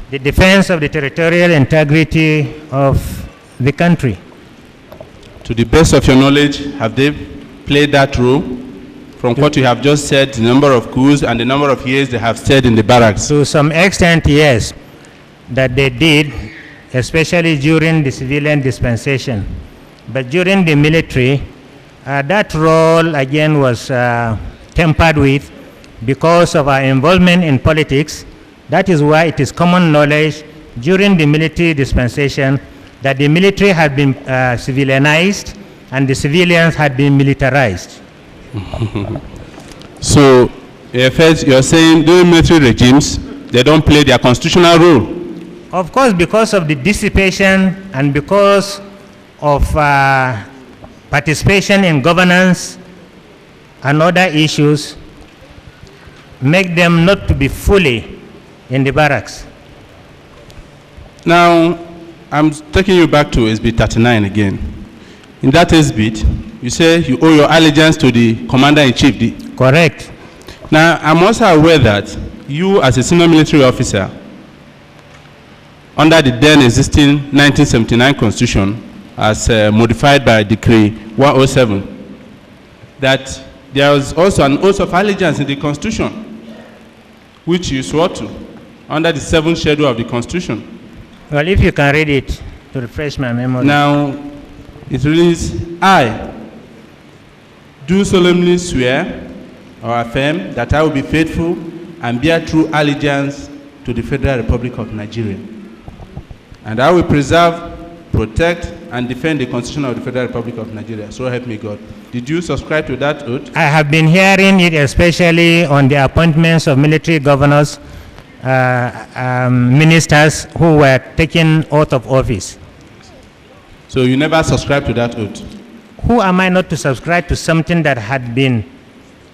The defense of the territorial integrity of the country. To the best of your knowledge, have they played that role? From what you have just said, the number of coups and the number of years they have stayed in the barracks. To some extent, yes, that they did, especially during the civilian dispensation. But during the military, that role again was tempered with because of our involvement in politics. That is why it is common knowledge during the military dispensation that the military had been civilianized and the civilians had been militarized. So, first, you're saying during military regimes, they don't play their constitutional role. Of course, because of the dissipation and because of participation in governance and other issues, make them not to be fully in the barracks. Now, I'm taking you back to SB 39 again. In that SB, you say you owe your allegiance to the Commander-in-Chief. Correct. Now, I'm also aware that you, as a senior military officer, under the then existing 1979 Constitution, as modified by Decree 107, that there was also an oath of allegiance in the Constitution, which you swore to, under the 7th schedule of the Constitution. Well, if you can read it to refresh my memory. Now, it reads, I do solemnly swear or affirm that I will be faithful and bear true allegiance to the Federal Republic of Nigeria. And I will preserve, protect, and defend the Constitution of the Federal Republic of Nigeria. So help me God. Did you subscribe to that oath? I have been hearing it especially on the appointments of military governors, ministers who were taking oath of office. So you never subscribed to that oath? Who am I not to subscribe to something that had been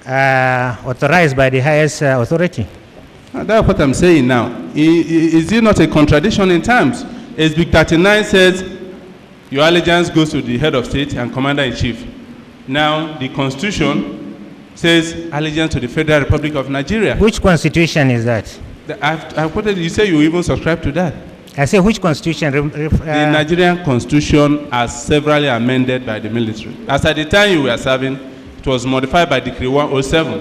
authorized by the highest authority? That's what I'm saying now. Is it not a contradiction in terms? SB 39 says your allegiance goes to the head of state and commander-in-chief. Now, the Constitution says allegiance to the Federal Republic of Nigeria. Which constitution is that? I've quoted, you say you even subscribe to that. I say which constitution? The Nigerian constitution as severally amended by the military. As at the time you were serving, it was modified by Decree 107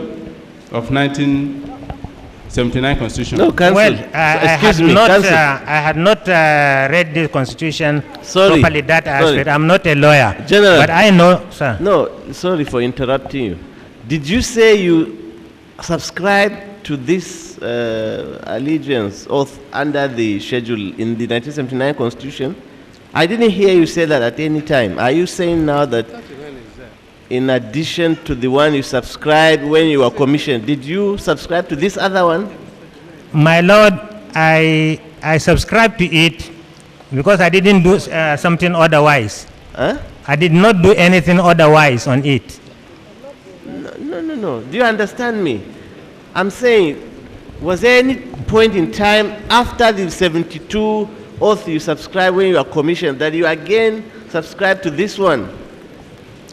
of 1979 constitution. No, Council. Well, Council. I had not read the constitution properly that aspect. I'm not a lawyer. General. But I know, sir. No, sorry for interrupting you. Did you say you subscribe to this allegiance oath under the schedule in the 1979 constitution? I didn't hear you say that at any time. Are you saying now that in addition to the one you subscribed when you were commissioned, did you subscribe to this other one? My Lord, I subscribe to it because I didn't do something otherwise. Huh? I did not do anything otherwise on it. No. Do you understand me? I'm saying, was there any point in time after the 72 oath you subscribed when you were commissioned that you again subscribed to this one?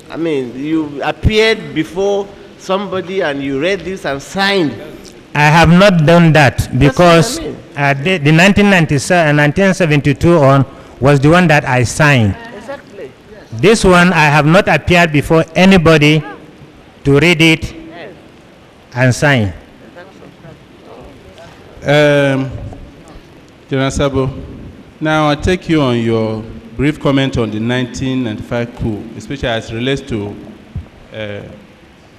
I mean, you appeared before somebody and you read this and signed. I have not done that because That's what the 1972 on was the one that I signed. Exactly. This one, I have not appeared before anybody to read it and sign. General Sabo, now I take you on your brief comment on the 1995 coup, especially as it relates to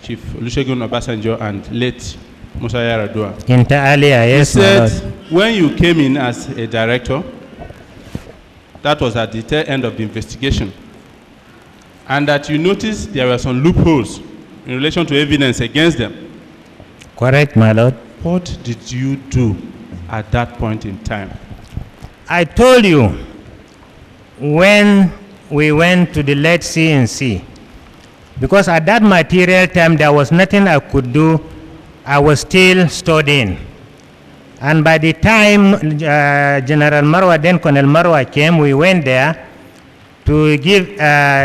Chief Olusegun Obasanjo and late Musa Yar'Adua. Inter alia, yes, You my said Lord. when you came in as a director, that was at the tail end of the investigation, and that you noticed there were some loopholes in relation to evidence against them. Correct, my Lord. What did you do at that point in time? I told you when we went to the late CNC, because at that material time there was nothing I could do. I was still studying. And by the time General Marwa, then Colonel Marwa came, we went there to give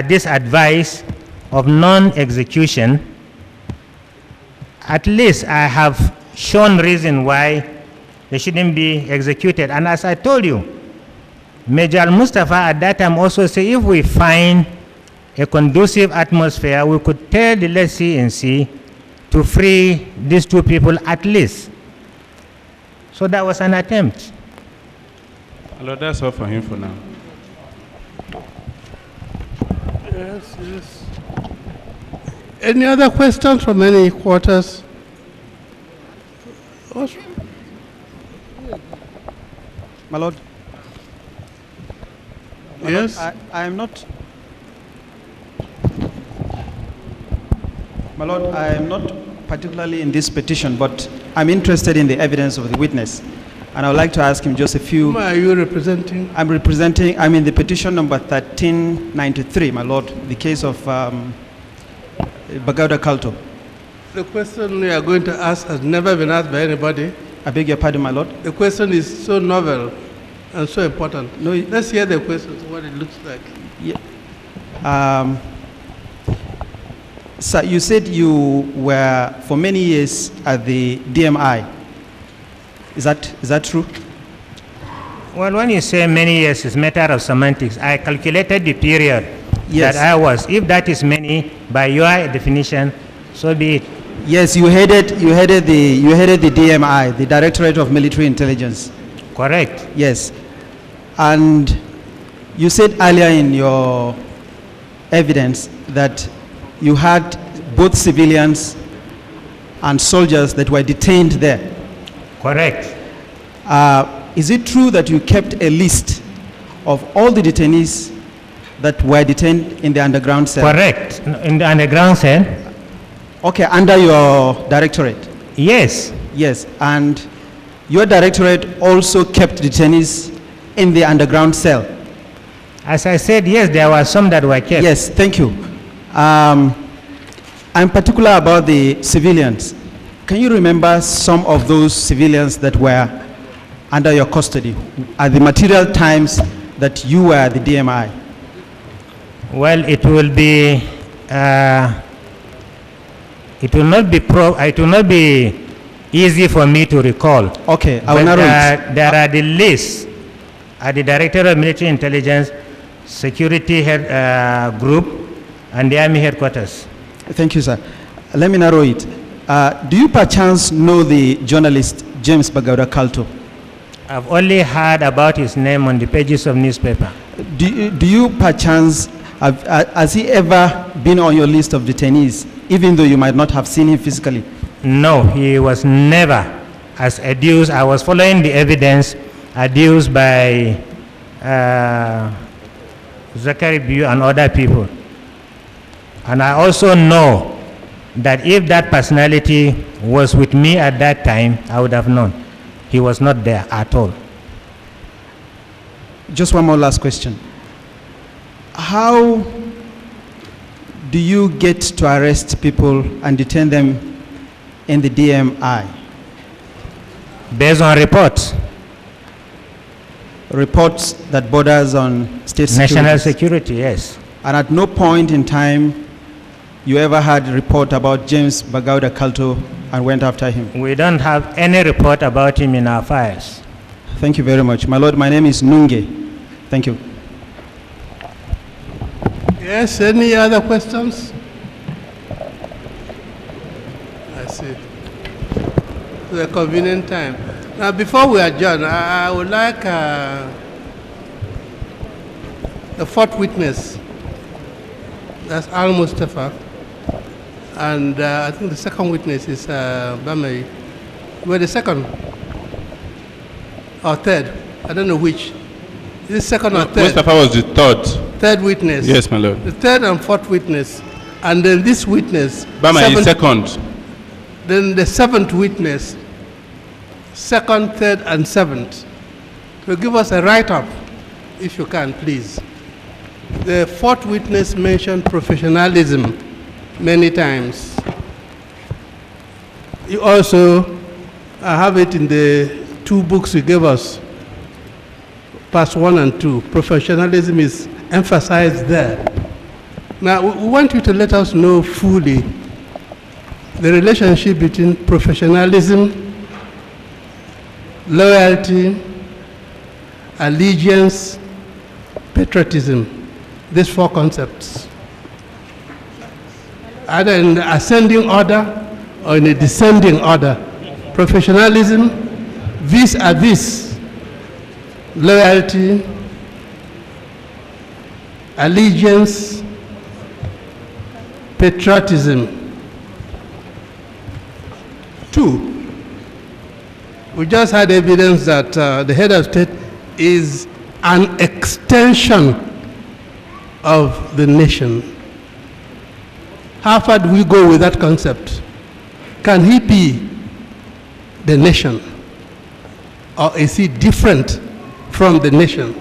this advice of non-execution. At least I have shown reason why they shouldn't be executed. And as I told you, Major Al-Mustafa at that time also said if we find a conducive atmosphere, we could tell the late CNC to free these two people at least. So that was an attempt. Hello, that's all for him for now. Yes. Any other questions from any quarters? My Lord. Yes. I am not. My Lord, I am not particularly in this petition, but I'm interested in the evidence of the witness. And I would like to ask him just a few. Who are you representing? I'm in the petition number 1393, my Lord, the case of Bagauda Kalto. The question we are going to ask has never been asked by anybody. I beg your pardon, my Lord. The question is so novel and so important. No, let's hear the question, what it looks like. Yeah. Sir, you said you were for many years at the DMI. Is that true? Well, when you say many years, it's a matter of semantics. I calculated the period that I was. If that is many, by your definition, so be it. Yes, you headed the DMI, the Directorate of Military Intelligence. Correct. Yes. And you said earlier in your evidence that you had both civilians and soldiers that were detained there. Correct. Is it true that you kept a list of all the detainees that were detained in the underground cell? Correct. In the underground cell? Okay, under your directorate? Yes. Yes, and your directorate also kept detainees in the underground cell? As I said, yes, there were some that were kept. Yes, thank you. I'm particular about the civilians. Can you remember some of those civilians that were under your custody at the material times that you were the DMI? Well, it will not be easy for me to recall. Okay, I will narrow it. There are the lists, at the Director of Military Intelligence, Security Head, Group, and the Army Headquarters. Thank you, sir. Let me narrow it. Do you perchance know the journalist James Bagauda Kalto? I've only heard about his name on the pages of newspaper. Do you perchance, has he ever been on your list of detainees, even though you might not have seen him physically? No, he was never, as adduced. I was following the evidence adduced by Zachary Biu and other people. And I also know that if that personality was with me at that time, I would have known. He was not there at all. Just one more last question. How do you get to arrest people and detain them in the DMI? Based on reports. Reports that borders on state security? National security, yes. And at no point in time you ever had a report about James Bagauda Kalto and went after him? We don't have any report about him in our files. Thank you very much. My lord, my name is Nunge. Thank you. Yes, any other questions? I see. The convenient time. Now, before we adjourn, I would like the fourth witness, that's Al Mustafa, and I think the second witness is Bamei. We're the second or third, I don't know which. Is it second or third? Mustafa was the third. Third witness. Yes, my lord. The third and fourth witness, and then this witness. Bamei is second. Then the seventh witness, second, third, and seventh. So give us a write-up, if you can, please. The fourth witness mentioned professionalism many times. You also have it in the two books you gave us, parts 1 and 2. Professionalism is emphasized there. Now, we want you to let us know fully the relationship between professionalism, loyalty, allegiance, patriotism, these four concepts, either in the ascending order or in a descending order. Professionalism, vis-a-vis loyalty, allegiance, patriotism. 2, we just had evidence that the head of state is an extension of the nation. How far do we go with that concept? Can he be the nation? Or is he different from the nation?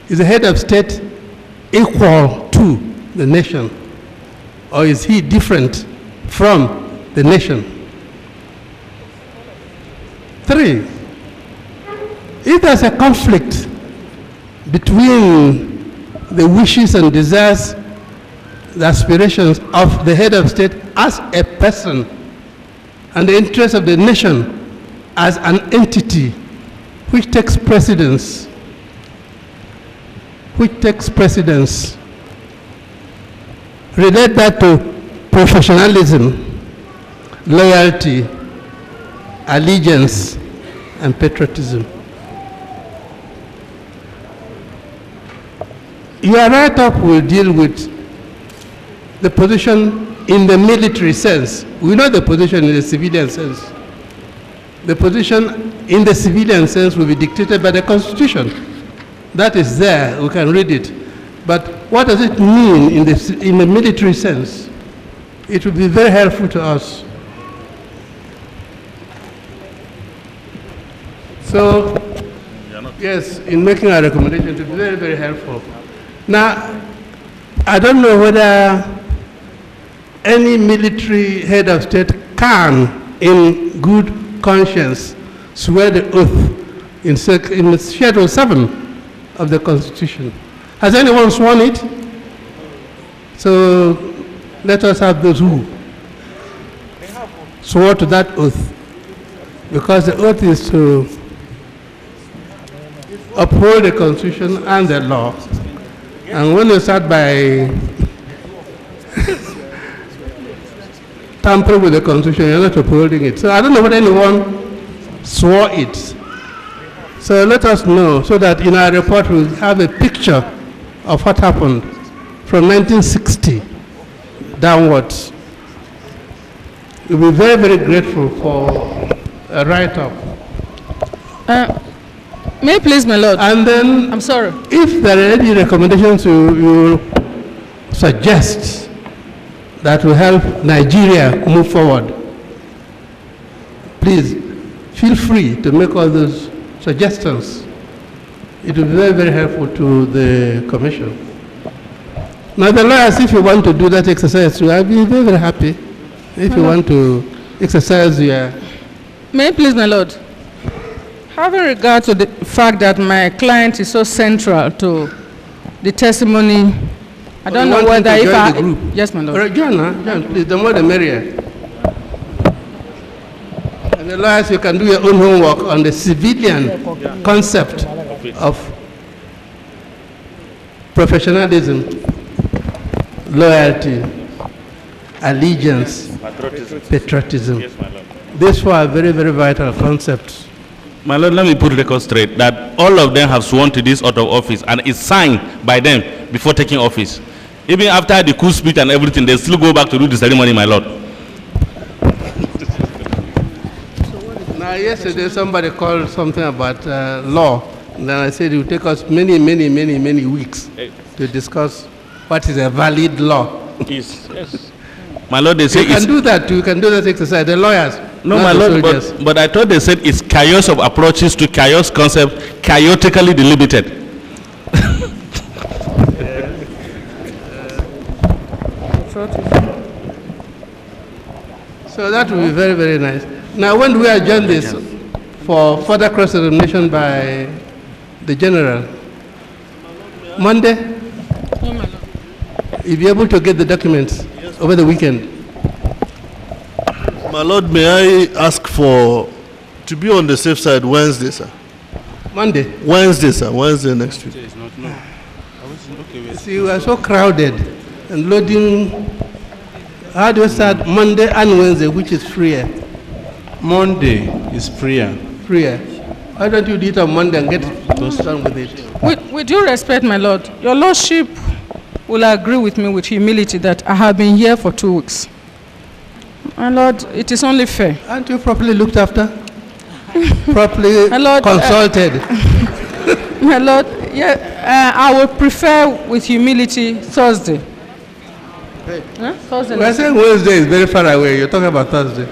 Is the head of state equal to the nation? Or is he different from the nation? 3, if there's a conflict between the wishes and desires, the aspirations of the head of state as a person and the interests of the nation as an entity, which takes precedence? Relate that to professionalism, loyalty, allegiance, and patriotism. Your write-up will deal with the position in the military sense. We know the position in the civilian sense. The position in the civilian sense will be dictated by the Constitution. That is there, we can read it. But what does it mean in the military sense? It will be very helpful to us. So, yes, in making our recommendation, it will be very, very helpful. Now, I don't know whether any military head of state can, in good conscience, swear the oath in Schedule 7 of the Constitution. Has anyone sworn it? So let us have those who swore to that oath, because the oath is to uphold the Constitution and the law. And when you start by tampering with the Constitution, you're not upholding it. So I don't know whether anyone swore it. So let us know so that in our report we'll have a picture of what happened from 1960 downwards. We'll be very, very grateful for a write-up. May I please, my lord? And then, I'm sorry. If there are any recommendations you suggest that will help Nigeria move forward, please feel free to make all those suggestions. It will be very, very helpful to the Commission. Now, the lawyers, if you want to do that exercise, I'll be very, very happy if you want to exercise your... May I please, my lord? Having regard to the fact that my client is so central to the testimony, I don't know whether if I... The group. Yes, my lord. John, please, the more the merrier. And the lawyers, you can do your own homework on the civilian concept of professionalism, loyalty, allegiance, patriotism. Yes, my lord. These four are very, very vital concepts. My lord, let me put the record straight that all of them have sworn to this oath of office and it's signed by them before taking office. Even after the coup speech and everything, they still go back to do the ceremony, my lord. Now, yesterday somebody called something about law. And then I said it will take us many, many, many, many weeks to discuss what is a valid law. Yes. Yes. My lord, they say you can do that. You can do that exercise. The lawyers. No, my lord, but I thought they said it's chaos of approaches to chaos concept, chaotically delimited. So that will be very, very nice. Now, when do we adjourn this for further cross-examination by the general? Monday? Oh, my lord. You'll be able to get the documents over the weekend. My lord, may I ask for to be on the safe side Wednesday, sir? Monday? Wednesday, sir. Wednesday next week. See, we are so crowded and loading. How do you start Monday and Wednesday, which is freer? Monday is freer. Freer. Why don't you do it on Monday and get done with it? With due respect, my lord, your lordship will agree with me with humility that I have been here for 2 weeks. My lord, it is only fair. Aren't you properly looked after? Properly my lord, consulted? My lord, yeah, I would prefer with humility Thursday. Hey. Huh? Thursday. We're saying Wednesday is very far away. You're talking about Thursday.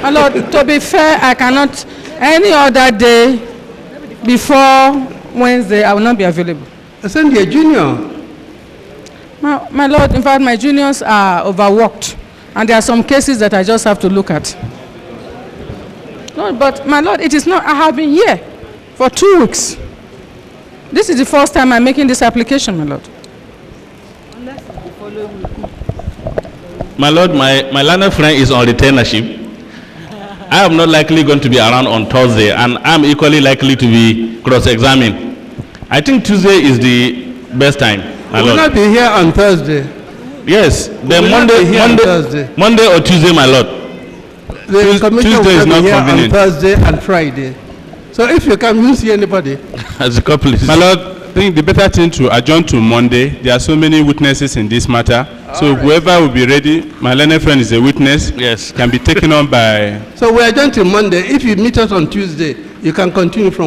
My lord, to be fair, I cannot, any other day before Wednesday, I will not be available. I send you a junior. My lord, in fact, my juniors are overworked. And there are some cases that I just have to look at. No, but my lord, it is not, I have been here for 2 weeks. This is the first time I'm making this application, my lord. My lord, my learned friend is on retainership. I am not likely going to be around on Thursday, and I'm equally likely to be cross-examined. I think Tuesday is the best time, my lord. We will not be here on Thursday. Yes, then Monday or Tuesday, my lord. The commission Tuesday is will not be here convenient. on Thursday and Friday. So if you come, you see anybody. As a couple, my lord, I think the better thing to adjourn to Monday. There are so many witnesses in this matter. So whoever will be ready, my learned friend is a witness. Yes, can be taken on by. So we adjourn till Monday. If you meet us on Tuesday, you can continue from